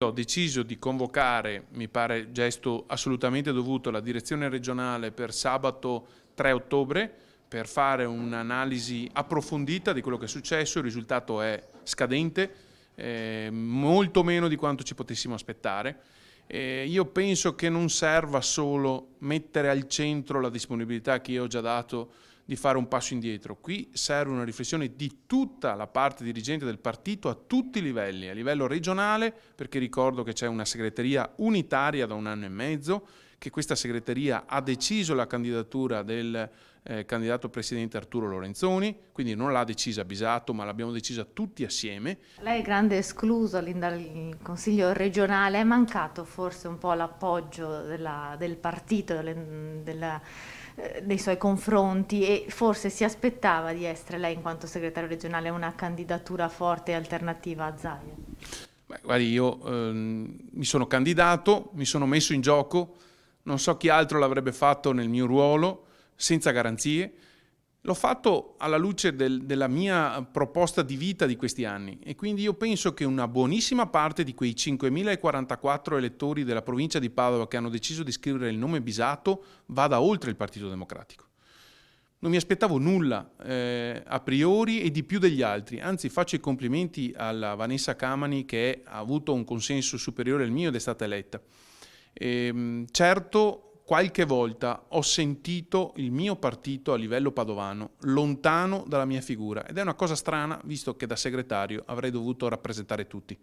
Ho deciso di convocare, mi pare gesto assolutamente dovuto, la direzione regionale per sabato 3 ottobre per fare un'analisi approfondita di quello che è successo. Il risultato è scadente, molto meno di quanto ci potessimo aspettare. Io penso che non serva solo mettere al centro la disponibilità che io ho già dato di fare un passo indietro. Qui serve una riflessione di tutta la parte dirigente del partito a tutti i livelli, a livello regionale, perché ricordo che c'è una segreteria unitaria da 1 anno e mezzo, che questa segreteria ha deciso la candidatura del candidato presidente Arturo Lorenzoni, quindi non l'ha decisa Bisato, ma l'abbiamo decisa tutti assieme. Lei è grande escluso dal Consiglio regionale, è mancato forse un po' l'appoggio del partito, dei suoi confronti e forse si aspettava di essere lei in quanto segretario regionale una candidatura forte e alternativa a Zaia? Beh, guardi, io mi sono candidato, mi sono messo in gioco, non so chi altro l'avrebbe fatto nel mio ruolo, senza garanzie. L'ho fatto alla luce della mia proposta di vita di questi anni e quindi io penso che una buonissima parte di quei 5.044 elettori della provincia di Padova che hanno deciso di scrivere il nome Bisato vada oltre il Partito Democratico. Non mi aspettavo nulla a priori e di più degli altri, anzi faccio i complimenti alla Vanessa Camani che ha avuto un consenso superiore al mio ed è stata eletta. Certo, qualche volta ho sentito il mio partito a livello padovano lontano dalla mia figura ed è una cosa strana visto che da segretario avrei dovuto rappresentare tutti.